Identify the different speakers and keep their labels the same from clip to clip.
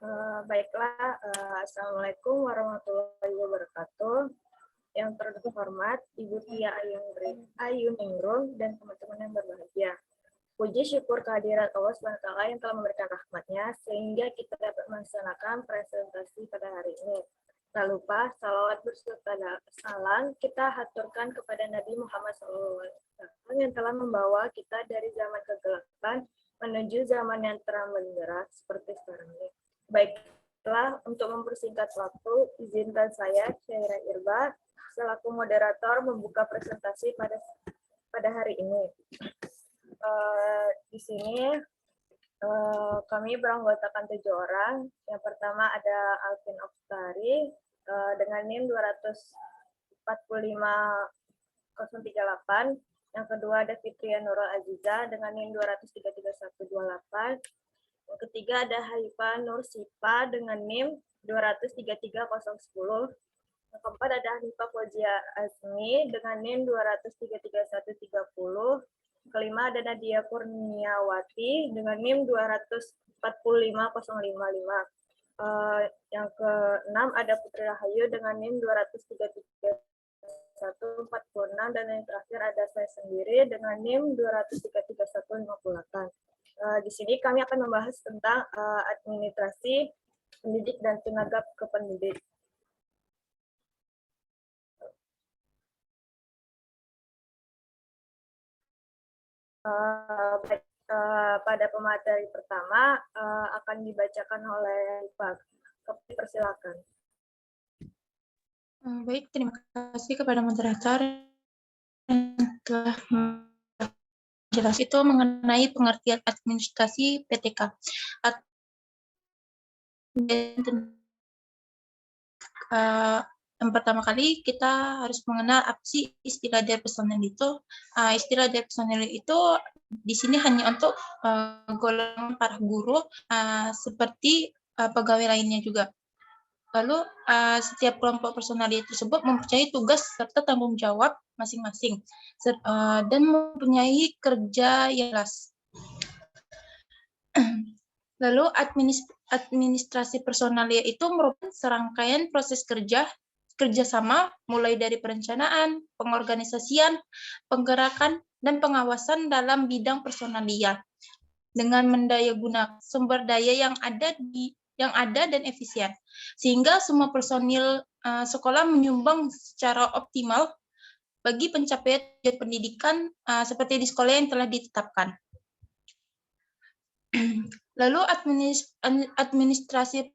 Speaker 1: Baiklah, Assalamualaikum warahmatullahi wabarakatuh. Yang terhormat Ibu Tia Ayun Ningrum dan teman-teman yang berbahagia. Puji syukur kehadirat Allah SWT yang telah memberikan rahmatnya sehingga kita dapat melaksanakan presentasi pada hari ini. Tak lupa, salawat berserta salam kita haturkan kepada Nabi Muhammad SAW yang telah membawa kita dari zaman kegelapan menuju zaman yang terang benderang seperti sekarang ini. Baiklah, untuk mempersingkat waktu, izinkan saya, Syaira Irba, selaku moderator membuka presentasi pada hari ini. Di sini kami beranggotakan 7 orang. Yang pertama ada Alvin Okstari dengan NIM 245038. Yang kedua ada Fitria Nurul Aziza dengan NIM 2333128. Yang ketiga ada Haifa Nur Sipa dengan NIM 2333010. Yang keempat ada Hanifah Fauzia Azmi dengan NIM 2333130. Kelima ada Nadia Kurniawati dengan NIM 245055. Yang keenam ada Putri Rahayu dengan NIM 2333146 dan yang terakhir ada saya sendiri dengan NIM 2333158. Di sini kami akan membahas tentang administrasi pendidik dan tenaga kependidik. Pada pemateri pertama akan dibacakan oleh Pak. Persilakan.
Speaker 2: Baik, terima kasih kepada moderator yang telah menjelaskan itu mengenai pengertian administrasi PTK. Yang pertama kali kita harus mengenal apa sih istilah dari personil itu. Istilah dari personil itu di sini hanya untuk golongan para guru seperti pegawai lainnya juga. Lalu setiap kelompok personalia tersebut mempunyai tugas serta tanggung jawab masing-masing dan mempunyai kerja yang jelas. Lalu administrasi personalia itu merupakan serangkaian proses kerjasama mulai dari perencanaan, pengorganisasian, penggerakan, dan pengawasan dalam bidang personalia dengan mendayagunakan sumber daya yang ada dan efisien, sehingga semua personil sekolah menyumbang secara optimal bagi pencapaian pendidikan seperti di sekolah yang telah ditetapkan. Lalu administrasi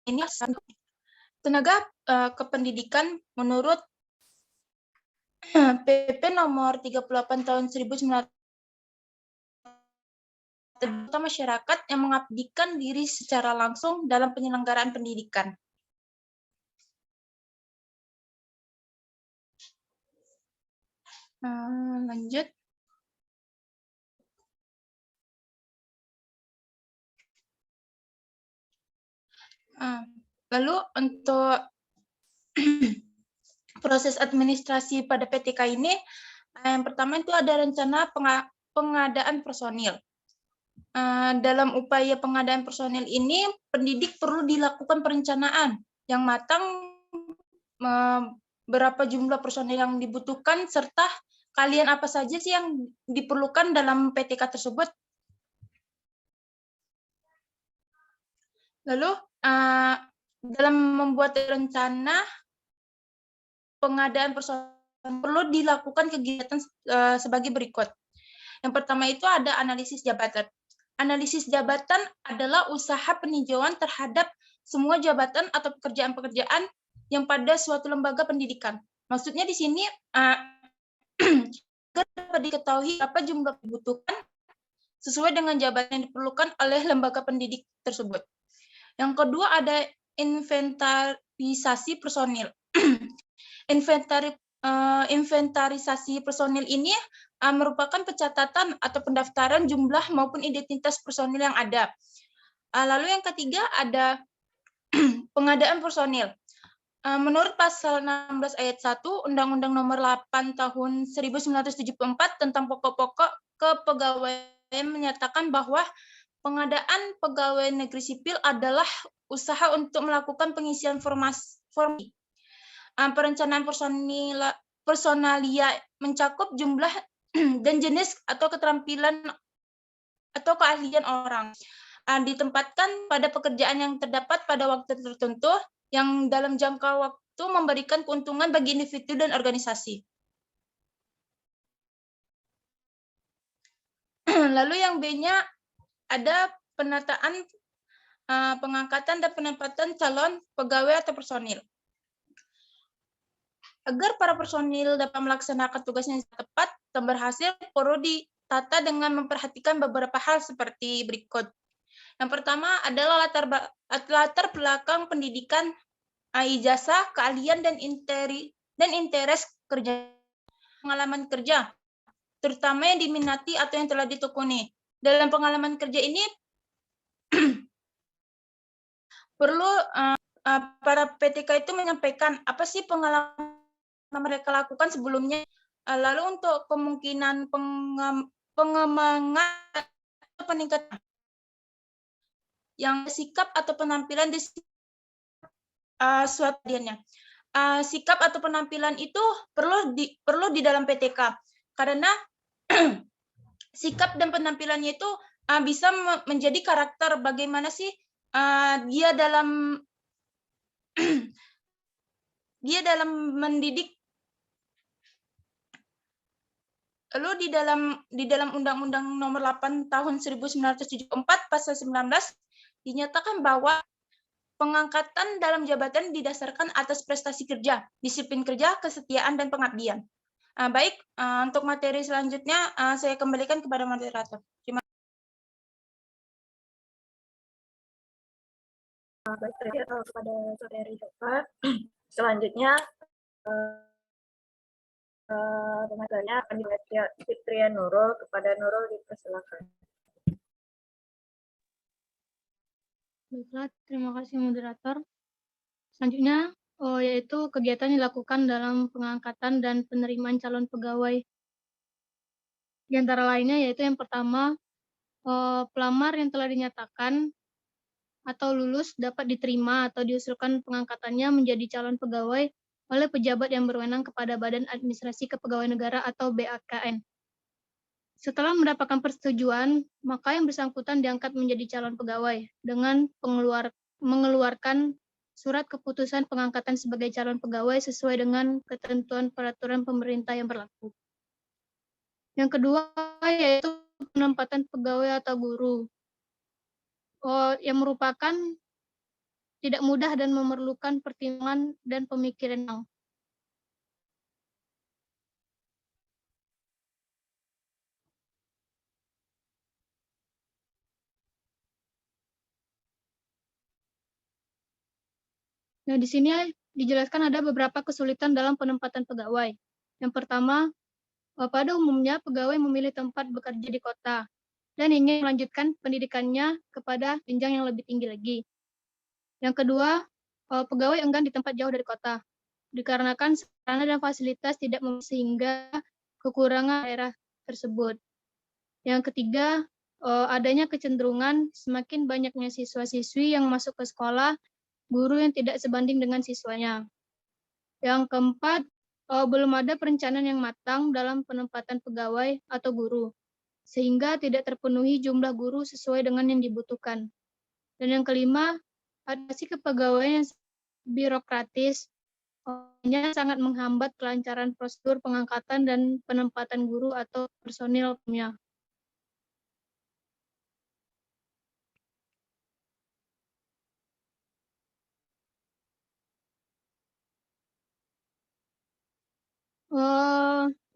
Speaker 2: ini tenaga kependidikan menurut PP nomor 38 tahun 1900 masyarakat yang mengabdikan diri secara langsung dalam penyelenggaraan pendidikan. Lanjut. Lalu untuk proses administrasi pada PTK ini, yang pertama itu ada rencana pengadaan personil. Dalam upaya pengadaan personil ini, pendidik perlu dilakukan perencanaan yang matang berapa jumlah personil yang dibutuhkan, serta kalian apa saja sih yang diperlukan dalam PTK tersebut. Lalu, dalam membuat rencana pengadaan personil perlu dilakukan kegiatan sebagai berikut. Yang pertama itu ada analisis jabatan. Analisis jabatan adalah usaha peninjauan terhadap semua jabatan atau pekerjaan-pekerjaan yang pada suatu lembaga pendidikan. Maksudnya di sini dapat diketahui apa jumlah dibutuhkan sesuai dengan jabatan yang diperlukan oleh lembaga pendidik tersebut. Yang kedua ada inventarisasi personil. Inventarisasi personil ini merupakan pencatatan atau pendaftaran jumlah maupun identitas personil yang ada. Lalu yang ketiga ada pengadaan personil. Menurut pasal 16 ayat 1 Undang-Undang Nomor 8 Tahun 1974 tentang pokok-pokok kepegawaian menyatakan bahwa pengadaan pegawai negeri sipil adalah usaha untuk melakukan pengisian formulir. Perencanaan personalia mencakup jumlah dan jenis atau keterampilan atau keahlian orang. Ditempatkan pada pekerjaan yang terdapat pada waktu tertentu yang dalam jangka waktu memberikan keuntungan bagi individu dan organisasi. Lalu yang B-nya ada penataan pengangkatan dan penempatan calon pegawai atau personil. Agar para personil dapat melaksanakan tugasnya dengan tepat dan berhasil, perlu ditata dengan memperhatikan beberapa hal seperti berikut. Yang pertama adalah latar belakang pendidikan, ijazah, keahlian, dan interes kerja, pengalaman kerja, terutama yang diminati atau yang telah ditekuni. Dalam pengalaman kerja ini perlu para PTK itu menyampaikan apa sih pengalaman mereka lakukan sebelumnya. Lalu untuk kemungkinan pengembangan atau peningkatan yang sikap atau penampilan di suatu diannya. Sikap atau penampilan itu perlu di dalam PTK karena sikap dan penampilannya itu bisa menjadi karakter bagaimana sih dia dalam dia dalam mendidik. Lalu di dalam Undang-Undang Nomor 8 Tahun 1974 Pasal 19 dinyatakan bahwa pengangkatan dalam jabatan didasarkan atas prestasi kerja, disiplin kerja, kesetiaan, dan pengabdian. Baik, untuk materi selanjutnya saya kembalikan kepada moderator. Terima kasih.
Speaker 1: Baik, kepada saudari Dova. Selanjutnya, pemasalnya akan dibaca Fitria Nurul. Kepada Nurul dipersilakan.
Speaker 3: Baiklah, terima kasih moderator. Selanjutnya, yaitu kegiatan yang dilakukan dalam pengangkatan dan penerimaan calon pegawai. Di antara lainnya yaitu yang pertama, pelamar yang telah dinyatakan atau lulus dapat diterima atau diusulkan pengangkatannya menjadi calon pegawai oleh pejabat yang berwenang kepada Badan Administrasi Kepegawaian Negara atau BAKN. Setelah mendapatkan persetujuan, maka yang bersangkutan diangkat menjadi calon pegawai dengan mengeluarkan surat keputusan pengangkatan sebagai calon pegawai sesuai dengan ketentuan peraturan pemerintah yang berlaku. Yang kedua yaitu penempatan pegawai atau guru, yang merupakan tidak mudah dan memerlukan pertimbangan dan pemikiran yang Nah, di sini dijelaskan ada beberapa kesulitan dalam penempatan pegawai. Yang pertama, pada umumnya pegawai memilih tempat bekerja di kota dan ingin melanjutkan pendidikannya kepada jenjang yang lebih tinggi lagi. Yang kedua, pegawai enggan di tempat jauh dari kota, dikarenakan sarana dan fasilitas tidak sehingga kekurangan daerah tersebut. Yang ketiga, adanya kecenderungan semakin banyaknya siswa-siswi yang masuk ke sekolah, guru yang tidak sebanding dengan siswanya. Yang keempat, belum ada perencanaan yang matang dalam penempatan pegawai atau guru, sehingga tidak terpenuhi jumlah guru sesuai dengan yang dibutuhkan. Dan yang kelima, adaptasi kepegawaian yang birokratis sangat menghambat kelancaran prosedur pengangkatan dan penempatan guru atau personil punya.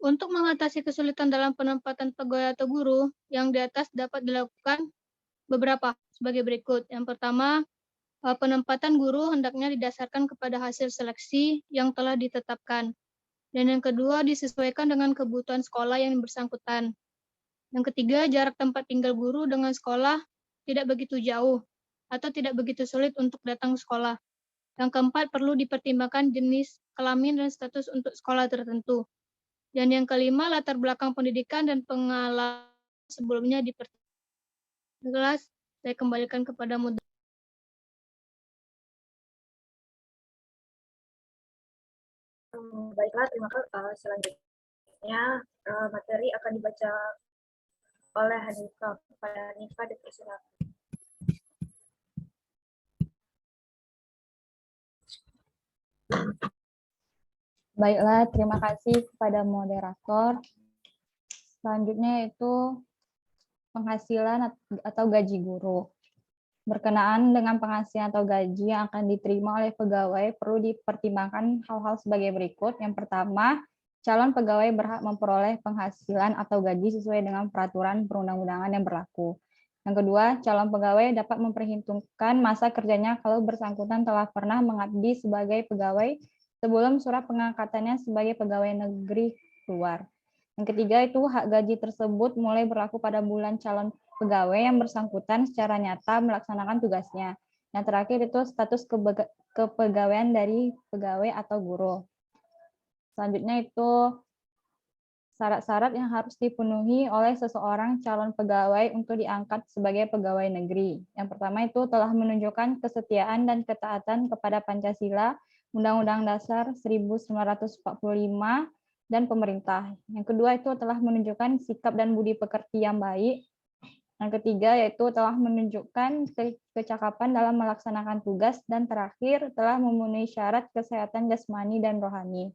Speaker 3: Untuk mengatasi kesulitan dalam penempatan pegawai atau guru, yang di atas dapat dilakukan beberapa sebagai berikut. Yang pertama, penempatan guru hendaknya didasarkan kepada hasil seleksi yang telah ditetapkan. Dan yang kedua, disesuaikan dengan kebutuhan sekolah yang bersangkutan. Yang ketiga, jarak tempat tinggal guru dengan sekolah tidak begitu jauh atau tidak begitu sulit untuk datang ke sekolah. Yang keempat, perlu dipertimbangkan jenis kelamin dan status untuk sekolah tertentu. Dan yang kelima, latar belakang pendidikan dan pengalaman sebelumnya dipertimbangkan. Saya kembalikan kepada moderator.
Speaker 1: Baiklah, terima kasih. Selanjutnya materi akan dibaca oleh Hanifah. Kepada Hanifah dipersilakan.
Speaker 4: Baiklah, terima kasih kepada moderator. Selanjutnya yaitu penghasilan atau gaji guru. Berkenaan dengan penghasilan atau gaji yang akan diterima oleh pegawai, perlu dipertimbangkan hal-hal sebagai berikut. Yang pertama, calon pegawai berhak memperoleh penghasilan atau gaji sesuai dengan peraturan perundang-undangan yang berlaku. Yang kedua, calon pegawai dapat memperhitungkan masa kerjanya kalau bersangkutan telah pernah mengabdi sebagai pegawai sebelum surat pengangkatannya sebagai pegawai negeri keluar. Yang ketiga itu hak gaji tersebut mulai berlaku pada bulan calon pegawai yang bersangkutan secara nyata melaksanakan tugasnya. Yang terakhir itu status kepegawaian dari pegawai atau guru. Selanjutnya itu syarat-syarat yang harus dipenuhi oleh seseorang calon pegawai untuk diangkat sebagai pegawai negeri. Yang pertama itu telah menunjukkan kesetiaan dan ketaatan kepada Pancasila, Undang-Undang Dasar 1945, dan pemerintah. Yang kedua itu telah menunjukkan sikap dan budi pekerti yang baik. Yang ketiga yaitu telah menunjukkan kecakapan dalam melaksanakan tugas, dan terakhir telah memenuhi syarat kesehatan jasmani dan rohani.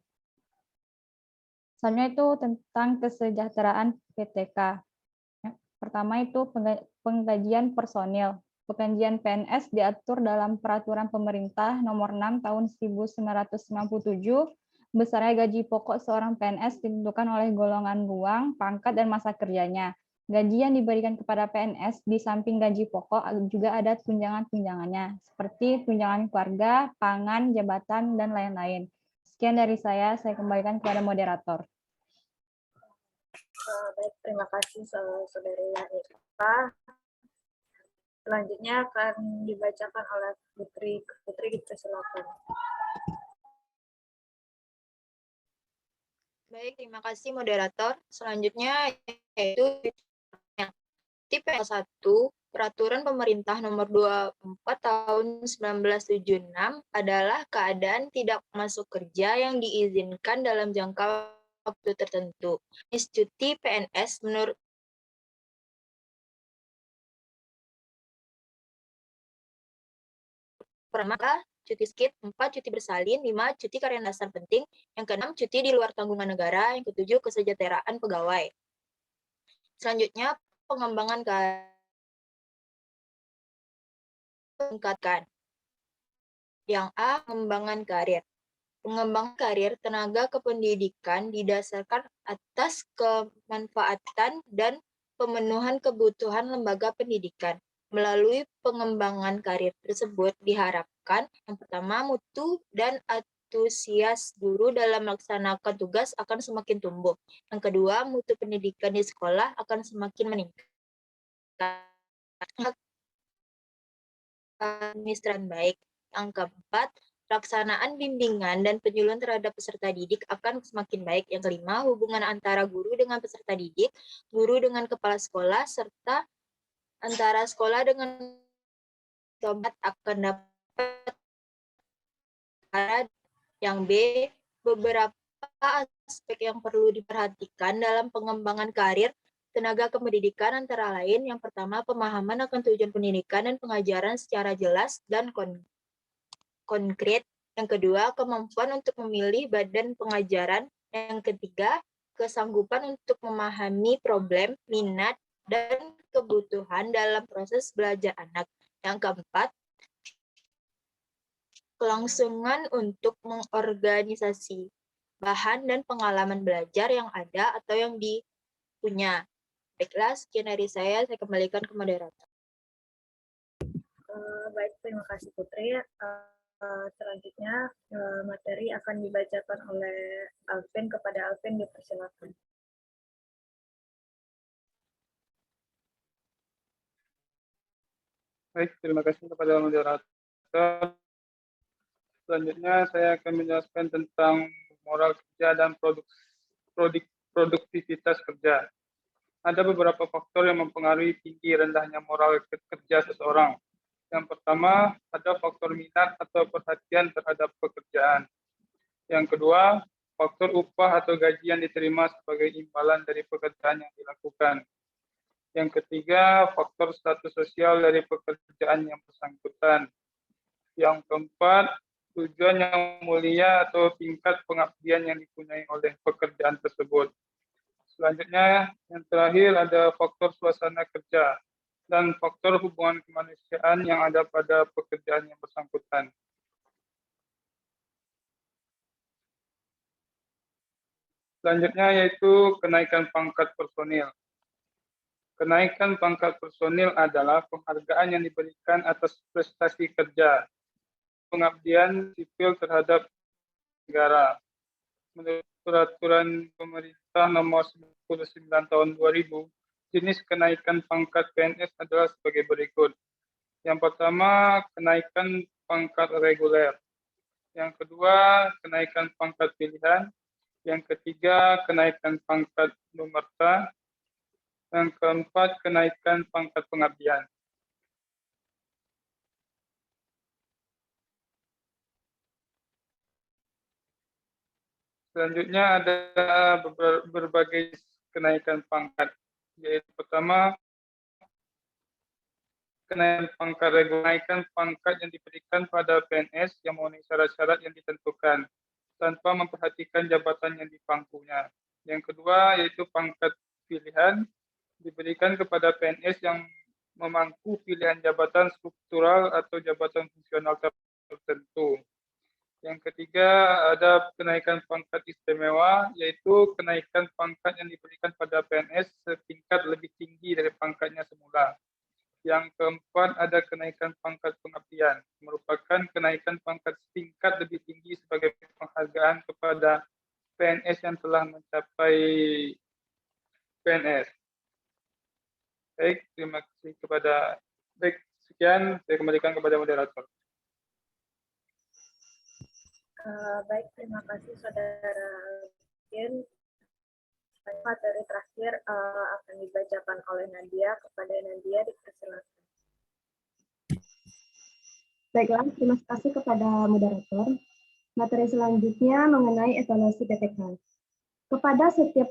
Speaker 4: Selanjutnya itu tentang kesejahteraan PTK. Pertama itu penggajian personil. Penggajian PNS diatur dalam Peraturan Pemerintah Nomor 6 Tahun 1997. Besarnya gaji pokok seorang PNS ditentukan oleh golongan ruang, pangkat, dan masa kerjanya. Gaji yang diberikan kepada PNS di samping gaji pokok juga ada tunjangan-tunjangannya, seperti tunjangan keluarga, pangan, jabatan, dan lain-lain. Sekian dari saya kembalikan kepada moderator.
Speaker 1: Baik, terima kasih Saudari Hanifah. Selanjutnya akan dibacakan oleh Putri. Putri, dipersilakan.
Speaker 5: Baik, terima kasih moderator. Selanjutnya yaitu tipe 1 Peraturan Pemerintah Nomor 24 Tahun 1976 adalah keadaan tidak masuk kerja yang diizinkan dalam jangka waktu tertentu. Jenis cuti PNS menurut pertama, cuti skip, 4 cuti bersalin, 5 cuti karya dasar penting, yang keenam cuti di luar tanggungan negara, yang ketujuh kesejahteraan pegawai. Selanjutnya, pengembangan tingkatkan. Yang A, pengembangan karir. Pengembangan karir tenaga kependidikan didasarkan atas kemanfaatan dan pemenuhan kebutuhan lembaga pendidikan. Melalui pengembangan karir tersebut diharapkan yang pertama mutu dan antusias guru dalam melaksanakan tugas akan semakin tumbuh. Yang kedua, mutu pendidikan di sekolah akan semakin meningkat. Administrasi baik. Yang keempat, pelaksanaan bimbingan dan penyuluhan terhadap peserta didik akan semakin baik. Yang kelima, hubungan antara guru dengan peserta didik, guru dengan kepala sekolah, serta antara sekolah dengan sobat akan dapat. Yang B, beberapa aspek yang perlu diperhatikan dalam pengembangan karir tenaga kependidikan antara lain yang pertama pemahaman akan tujuan pendidikan dan pengajaran secara jelas dan konkret. Yang kedua, kemampuan untuk memilih badan pengajaran. Yang ketiga, kesanggupan untuk memahami problem, minat, dan kebutuhan dalam proses belajar anak. Yang keempat, kelangsungan untuk mengorganisasi bahan dan pengalaman belajar yang ada atau yang dipunya. Baiklah, sekian dari saya kembalikan ke moderator.
Speaker 1: Baik, terima kasih Putri. Selanjutnya materi akan dibacakan oleh Alvin. Kepada Alvin dipersilakan.
Speaker 6: Baik, terima kasih kepada moderator. Selanjutnya saya akan menjelaskan tentang moral kerja dan produktivitas kerja. Ada beberapa faktor yang mempengaruhi tinggi rendahnya moral kerja seseorang. Yang pertama, ada faktor minat atau perhatian terhadap pekerjaan. Yang kedua, faktor upah atau gaji yang diterima sebagai imbalan dari pekerjaan yang dilakukan. Yang ketiga, faktor status sosial dari pekerjaan yang bersangkutan. Yang keempat, tujuan yang mulia atau tingkat pengabdian yang dipunyai oleh pekerjaan tersebut. Selanjutnya, yang terakhir ada faktor suasana kerja dan faktor hubungan kemanusiaan yang ada pada pekerjaan yang bersangkutan. Selanjutnya yaitu kenaikan pangkat personil. Kenaikan pangkat personil adalah penghargaan yang diberikan atas prestasi kerja, pengabdian sipil terhadap negara. Menurut Peraturan Pemerintah Nomor 99 Tahun 2000, jenis kenaikan pangkat PNS adalah sebagai berikut. Yang pertama, kenaikan pangkat reguler. Yang kedua, kenaikan pangkat pilihan. Yang ketiga, kenaikan pangkat numerta. Yang keempat, kenaikan pangkat pengabdian. Selanjutnya ada berbagai kenaikan pangkat, yaitu pertama, kenaikan pangkat reguler, kenaikan pangkat yang diberikan pada PNS yang memenuhi syarat-syarat yang ditentukan, tanpa memperhatikan jabatan yang dipangkunya. Yang kedua, yaitu pangkat pilihan, diberikan kepada PNS yang memangku pilihan jabatan struktural atau jabatan fungsional tertentu. Yang ketiga, ada kenaikan pangkat istimewa, yaitu kenaikan pangkat yang diberikan pada PNS setingkat lebih tinggi dari pangkatnya semula. Yang keempat, ada kenaikan pangkat pengabdian, merupakan kenaikan pangkat setingkat lebih tinggi sebagai penghargaan kepada PNS yang telah mencapai PNS. Baik, terima kasih kepada sekian, saya kembalikan kepada moderator.
Speaker 1: Baik, terima kasih Saudara Alvin. Materi terakhir akan dibacakan oleh Nadia. Kepada Nadia, dipersilakan.
Speaker 7: Baiklah, terima kasih kepada moderator. Materi selanjutnya mengenai evaluasi PTK. Kepada setiap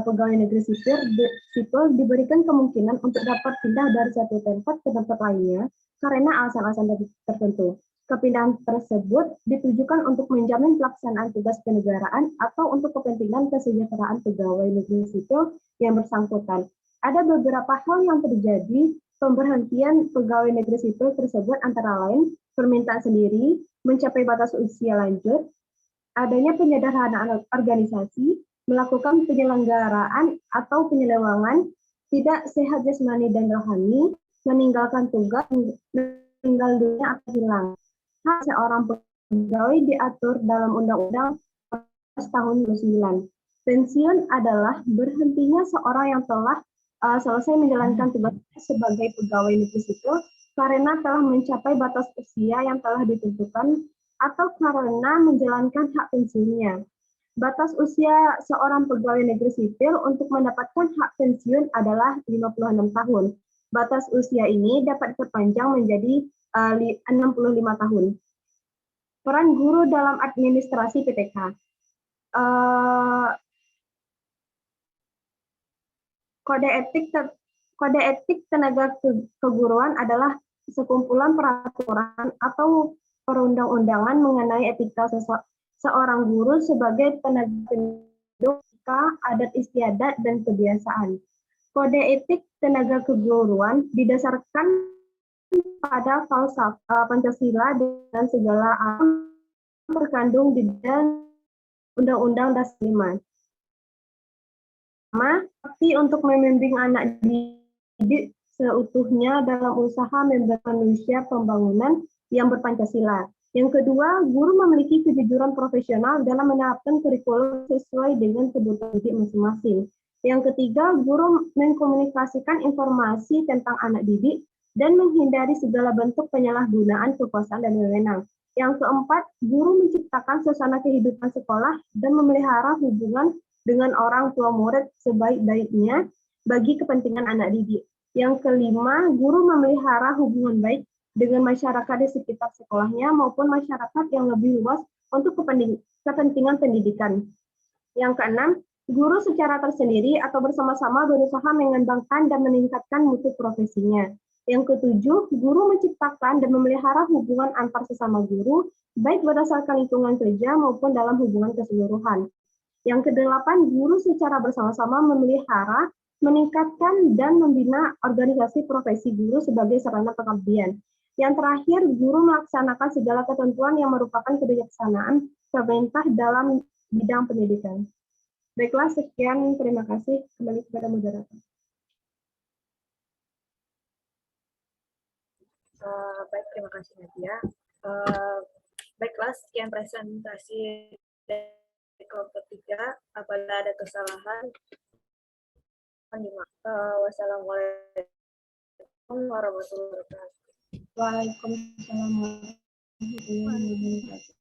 Speaker 7: pegawai negeri sipil diberikan kemungkinan untuk dapat pindah dari satu tempat ke tempat lainnya karena alasan-alasan tertentu. Kepindahan tersebut ditujukan untuk menjamin pelaksanaan tugas kenegaraan atau untuk kepentingan kesejahteraan pegawai negeri sipil yang bersangkutan. Ada beberapa hal yang terjadi pemberhentian pegawai negeri sipil tersebut antara lain permintaan sendiri, mencapai batas usia lanjut, adanya penyederhanaan organisasi, melakukan penyelenggaraan atau penyelewangan, tidak sehat jasmani dan rohani, meninggalkan tugas, meninggal dunia atau hilang. Hak seorang pegawai diatur dalam Undang-Undang tahun 2009. Pensiun adalah berhentinya seorang yang telah selesai menjalankan tugas sebagai pegawai negeri sipil karena telah mencapai batas usia yang telah ditentukan atau karena menjalankan hak pensiunnya. Batas usia seorang pegawai negeri sipil untuk mendapatkan hak pensiun adalah 56 tahun. Batas usia ini dapat diperpanjang menjadi 65 tahun. Peran guru dalam administrasi PTK. Kode etik tenaga keguruan adalah sekumpulan peraturan atau perundang-undangan mengenai etika seorang guru sebagai tenaga pendidik, adat istiadat, dan kebiasaan. Kode etik tenaga keguruan didasarkan pada falsafah Pancasila dan segala alam terkandung di dalam Undang-Undang Dasar 5. Tapi untuk membimbing anak didik seutuhnya dalam usaha membangun manusia pembangunan yang berpancasila. Yang kedua, guru memiliki kejujuran profesional dalam menerapkan kurikulum sesuai dengan kebutuhan didik masing-masing. Yang ketiga, guru mengkomunikasikan informasi tentang anak didik dan menghindari segala bentuk penyalahgunaan kekuasaan dan wewenang. Yang keempat, guru menciptakan suasana kehidupan sekolah dan memelihara hubungan dengan orang tua murid sebaik-baiknya bagi kepentingan anak didik. Yang kelima, guru memelihara hubungan baik dengan masyarakat di sekitar sekolahnya maupun masyarakat yang lebih luas untuk kepentingan pendidikan. Yang keenam, guru secara tersendiri atau bersama-sama berusaha mengembangkan dan meningkatkan mutu profesinya. Yang ketujuh, guru menciptakan dan memelihara hubungan antar sesama guru, baik berdasarkan lingkungan kerja maupun dalam hubungan keseluruhan. Yang kedelapan, guru secara bersama-sama memelihara, meningkatkan, dan membina organisasi profesi guru sebagai sarana pengabdian. Yang terakhir, guru melaksanakan segala ketentuan yang merupakan kebijaksanaan pemerintah dalam bidang pendidikan. Baiklah, sekian. Terima kasih. Kembali kepada moderator.
Speaker 1: Baik, terima kasih Nadia. Baiklah, sekian presentasi dari kelompok 3. Apabila ada kesalahan, wassalamualaikum warahmatullahi wabarakatuh.
Speaker 7: Waalaikumsalam warahmatullahi wabarakatuh.